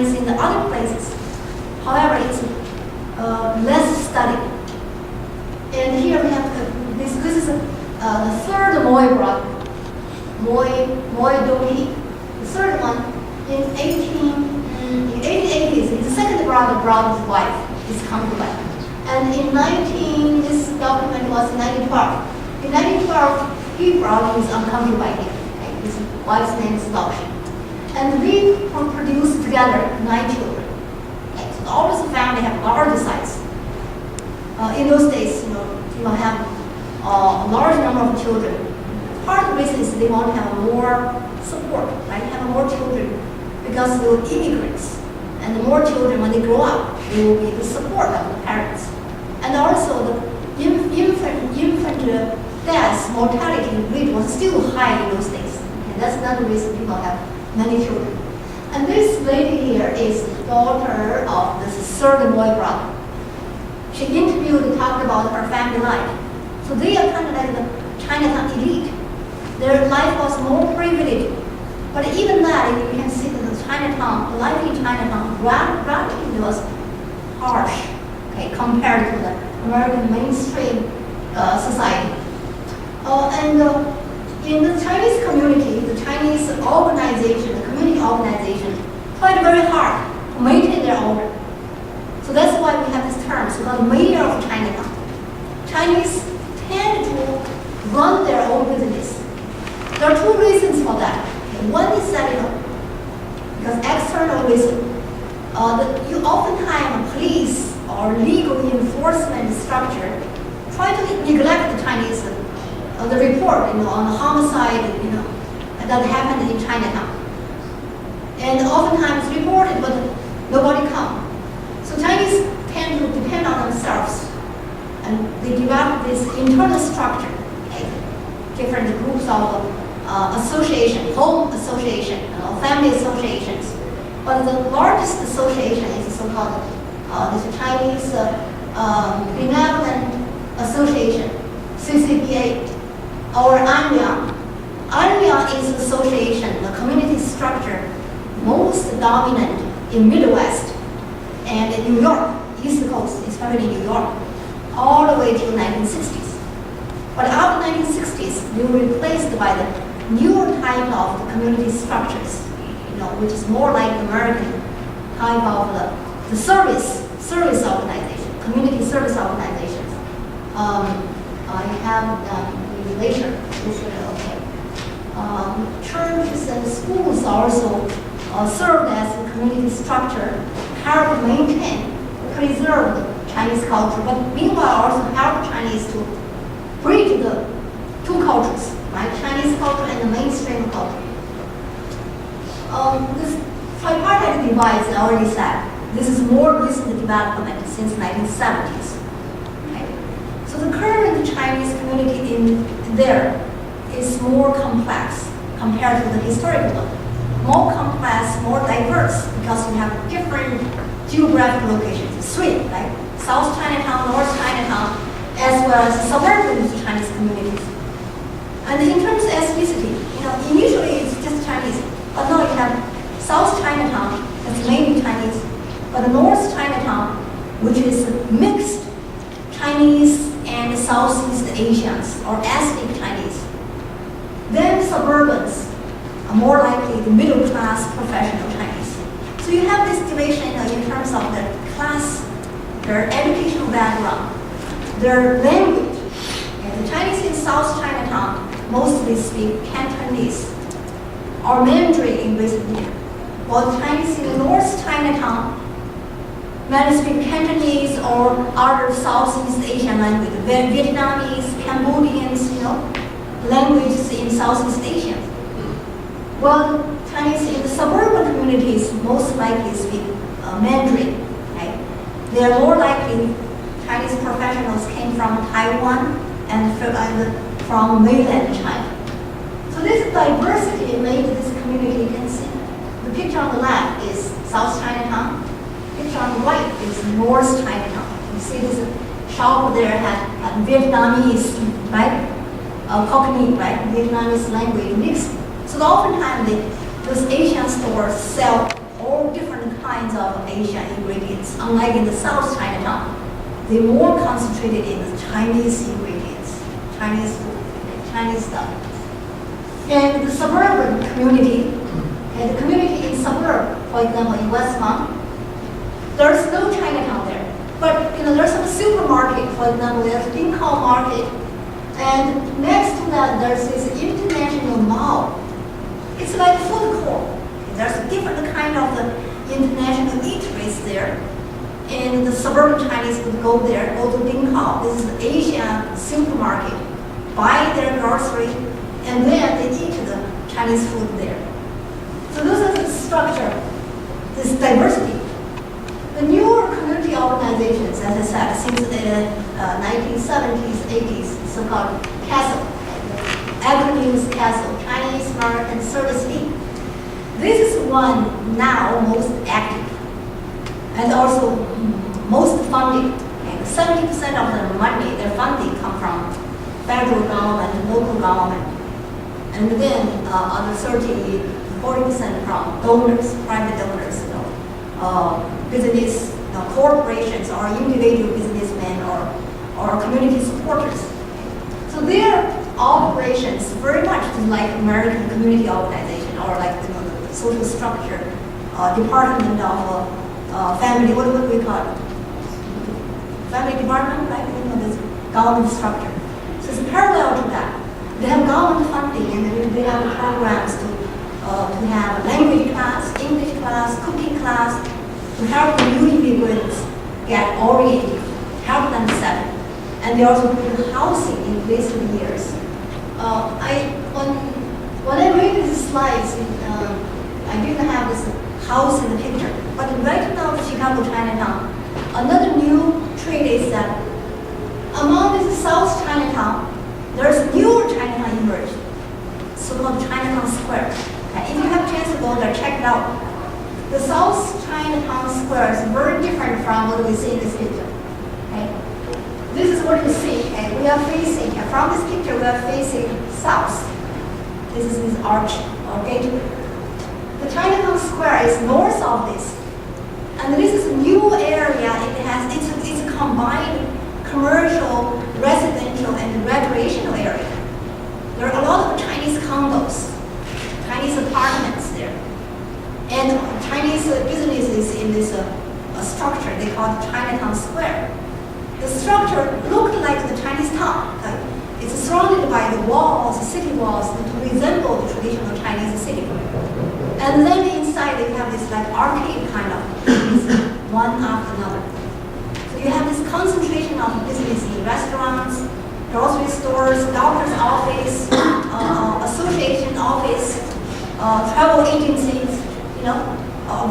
Chinese in the other places. However, it's less studied. And here we have this is the third Moy brother, Moy Donghi. The third one in 1880s, his second brother brought his wife, his concubine. And this document was in 1912. In 1912, he brought his concubine here. Okay? His wife's name is Laoshi. And we produced together 9 children. Okay? So all this family have large size. In those days, you have a large number of children. Part of the reason is they want to have more support, right? Have more children because they were immigrants. And the more children, when they grow up, they will be the support of the parents. And also the infant death mortality rate was still high in those days. And that's another reason people have many children. And this lady here is the daughter of this third Moy brother. She interviewed and talked about her family life. So they are kind of like the Chinatown elite. Their life was more privileged. But even that, you can see that the life in Chinatown radically was harsh, okay, compared to the American mainstream society. In the Chinese community, the Chinese organization, the community organization, tried very hard to maintain their order. So that's why we have this term, so called mayor of Chinatown. Chinese tend to run their own business. There are 2 reasons for that. Okay, one is that, because external reason, you oftentimes police or legal enforcement structure try to neglect the Chinese, the report, on the homicide, that happened in Chinatown. And oftentimes reported, but nobody come. So Chinese tend to depend on themselves, and they develop this internal structure, okay? Different groups of association, home association, family associations. But the largest association is the so-called this Chinese Benevolent Association, CCBA, or Anyang. Anyang is the association, the community structure most dominant in Midwest and in New York, East Coast, especially New York, all the way to the 1960s. But after the 1960s, they were replaced by the newer type of the community structures, which is more like American type of the service organization, community service organizations. I have later. Okay. Churches and schools also served as a community structure, help maintain, preserve the Chinese culture, but meanwhile also help Chinese to bridge the 2 cultures, right? Chinese culture and the mainstream culture. This tripartite divide, I already said, this is more recent development since 1970s. Okay? So the current Chinese community in there is more complex compared to the historical one. More complex, more diverse, because we have different geographic locations, 3, right? South Chinatown, North Chinatown, as well as suburban Chinese communities. And in terms of ethnicity, initially it's just Chinese, but now you have South Chinatown, that's mainly Chinese, but North Chinatown, which is mixed Chinese and Southeast Asians, or ethnic Chinese. Then suburbans are more likely the middle class professional Chinese. So you have this division in terms of the class, their educational background, their language. And the Chinese in South Chinatown mostly speak Cantonese or Mandarin in basic meaning, while the Chinese in North Chinatown many speak Cantonese or other Southeast Asian language, Vietnamese, Cambodians, languages in Southeast Asia. Well, Chinese in the suburban communities most likely speak Mandarin, right? They are more likely Chinese professionals came from Taiwan and from mainland China. So this diversity made this community, you can see. The picture on the left is South Chinatown. The picture on the right is North Chinatown. You see this shop there had Vietnamese, right? Cockney, right? Vietnamese language mixed. So oftentimes those Asian stores sell all different kinds kinds of Asian ingredients. Unlike in the South Chinatown, they're more concentrated in the Chinese ingredients, Chinese food, Chinese stuff. And the suburban community, and the community in suburb, for example, in Westmount, there's no Chinatown there. But there's some supermarket, for example, there's Enclave market, and next to that there's this international mall. It's like food court. There's a different kind of the international eateries there. And the suburban Chinese would go there, go to Enclave. This is the Asian supermarket, buy their grocery, and then they eat the Chinese food there. So those are the structure, this diversity. The newer community organizations, as I said, since the 1970s, 80s, so-called CASTLE, Avenues Castle, Chinese American Service League. This is one now most active and also most funded. And 70% of the money, their funding, come from federal government and local government. And then other 40% from donors, private donors, business corporations or individual businessmen or community supporters. So their operations very much like American community organization or like the social structure, department of family, what would we call it? Family department, right? This government structure. So it's parallel to that. They have government funding and they have programs to have language class, English class, cooking class, to help the new immigrants get oriented, help them settle. And they also put housing in recent years. When I read these slides, I didn't have this house in the picture. But right now, the Chicago Chinatown, another new trait is that among this South Chinatown, there's a newer Chinatown emerged, so-called Chinatown Square. Okay, if you have a chance to go there, check it out. The South Chinatown Square is very different from what we see in this picture. Okay? This is what you see. Okay? We are facing, from this picture, we are facing south. This is this arch or gateway. The Chinatown Square is north of this. And this is a new area. It's a combined commercial, residential, and recreational area. There are a lot of Chinese condos, Chinese apartments there. And Chinese businesses in this structure, they call it Chinatown Square. The structure looked like the Chinese town. It's surrounded by the walls, the city walls, to resemble the traditional Chinese city. And then inside you have this like arcade kind of business, one after another. So you have this concentration of business in restaurants, grocery stores, doctor's office, association office, travel agencies,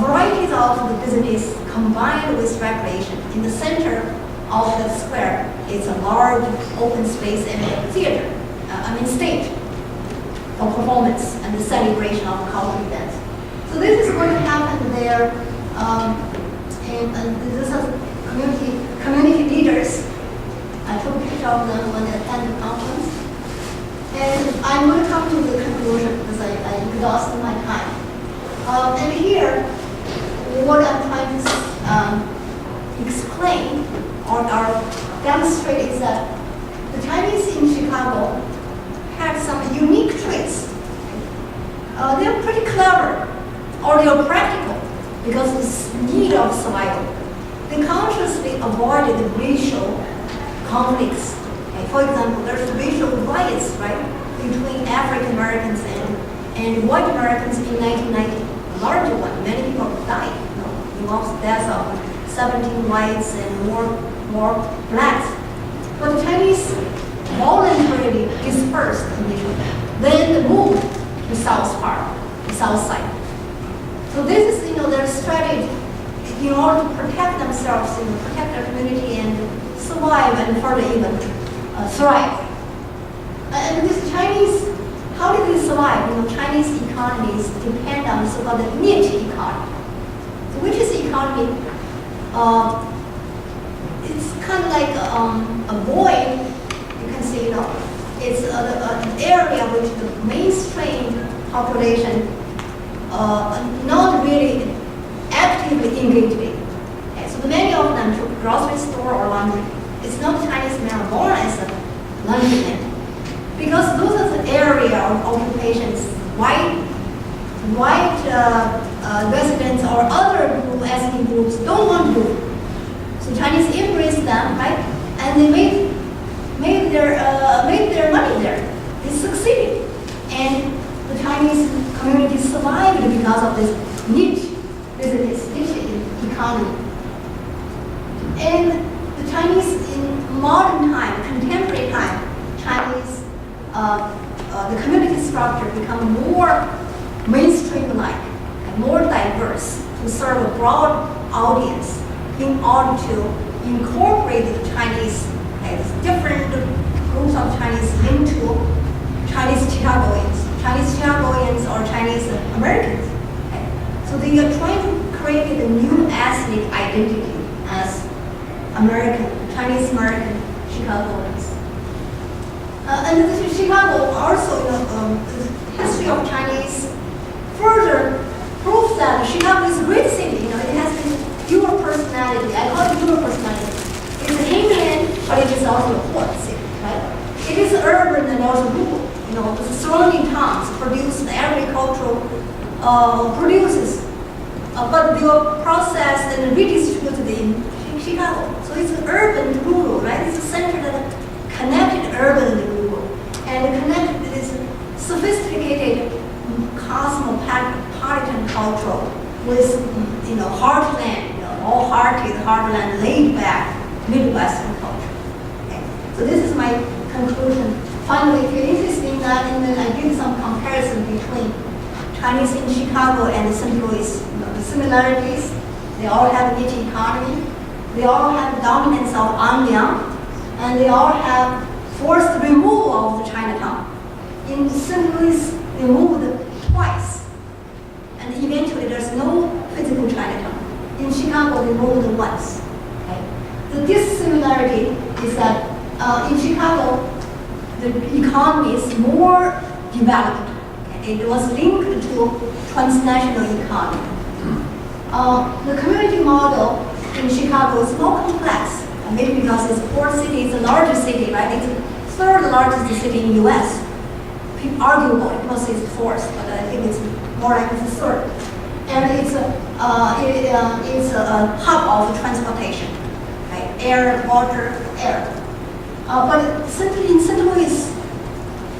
varieties of the business combined with recreation. In the center of the square is a large open space and a theater, stage for performance and the celebration of cultural events. So this is going to happen there, and this is community leaders. I took a picture of them when they attended the conference. And I'm going to come to the conclusion because I exhausted my time. And here, what I'm trying to explain or demonstrate is that the Chinese in Chicago have some unique traits. They're pretty clever, or they're practical because it's need of survival. They consciously avoided the racial conflicts. Okay, for example, there's racial riots, right, between African Americans and white Americans in 1990. A larger one, many people died. Involves deaths of 17 whites and more blacks. But the Chinese voluntarily dispersed initially, then moved to south part, the south side. So this is their strategy in order to protect themselves, protect their community and survive and further even thrive. And this Chinese, how did they survive? Chinese economies depend on the so-called niche economy. So which is economy? It's kind of like a void. You can see, it's an area which the mainstream population not really active actively engaged in. Okay, so many of them to grocery store or laundry. It's not Chinese men are born as a laundryman. Because those are the area of occupations white residents or other ethnic groups don't want to do. So Chinese embraced them, right? And they made their money there. They succeeded. And the Chinese community survived because of this niche business, niche economy. And the Chinese in modern time, contemporary time, Chinese, the community structure become more mainstream-like and more diverse to serve a broad audience in order to incorporate the Chinese as different groups of Chinese into Chinese Chicagoans or Chinese Americans. Okay? So they are trying to create a new ethnic identity as Chinese American Chicagoans. And the Chicago also, the history of Chinese further proves that Chicago is a great city. It has this dual personality. I call it dual personality. It's a hinterland, but it is also a port city, right? It is urban and also rural. The surrounding towns produce the agricultural produces, but they are processed and redistributed in Chicago. So it's urban and rural, right? It's a center that connected urban and rural, and connected this sophisticated cosmopolitan culture with heartland, all-hearted heartland, laid-back Midwestern culture. Okay. So this is my conclusion. Finally, if you're interested in that, and then I give some comparison between Chinese in Chicago and St. Louis. The similarities, they all have a niche economy, they all have dominance of Anyang, and they all have forced removal of the Chinatown. In St. Louis, they moved twice, and eventually there's no physical Chinatown. In Chicago, they moved once. Okay? The dissimilarity is that in Chicago, the economy is more developed. Okay? It was linked to transnational economy. The community model in Chicago is more complex, maybe because it's a port city, it's the largest city, right? It's the third largest city in the U.S. Arguable, people say it's fourth, but I think it's more like it's the third. And it's a hub of transportation, right? Air, water, air. But in St. Louis,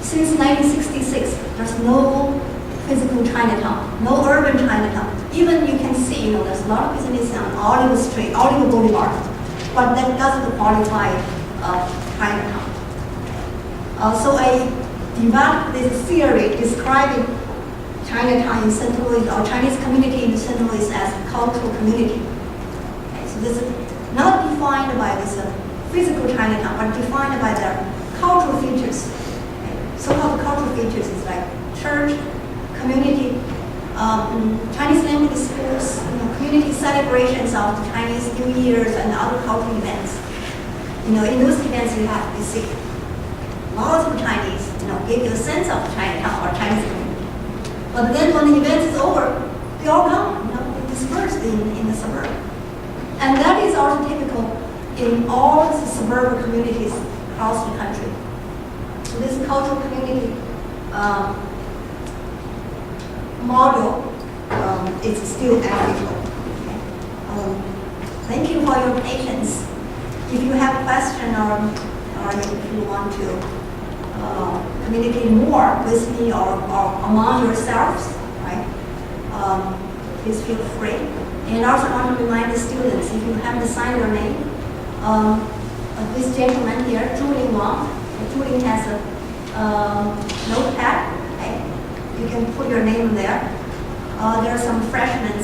since 1966, there's no physical Chinatown, no urban Chinatown. Even you can see, there's a lot of business on Olive Street, Olive Boulevard, but that doesn't qualify Chinatown. So I developed this theory describing Chinatown in St. Louis, or Chinese community in St. Louis as a cultural community. Okay, so this is not defined by this physical Chinatown, but defined by their cultural features. Okay, so-called cultural features is like church, community, Chinese language schools, community celebrations of Chinese New Year's and other cultural events. In those events you have to see lots of Chinese, give you a sense of Chinatown or Chinese community. But then when the event is over, they all gone, they dispersed in the suburb. And that is also typical in all the suburban communities across the country. So this cultural community model is still applicable. Okay. Thank you for your patience. If you have a question or if you want to communicate more with me or among yourselves, right? Please feel free. And also I want to remind the students, if you haven't signed your name, this gentleman here, Truman Wang, Truman has a notepad. Okay? You can put your name there. There are some freshmen.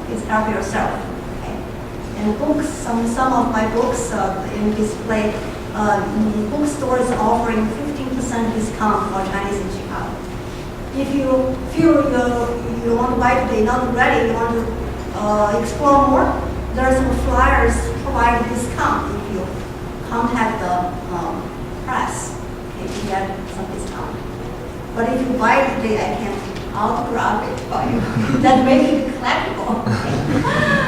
Please help yourself. Okay? And books, some of my books in display. Bookstore is offering 15% discount for Chinese in Chicago. If you feel you want to buy today, not ready, you want to explore more, there are some flyers provide discount if you contact the press. Okay, you get some discount. But if you buy today, I can't autograph it for you. That make it collectible.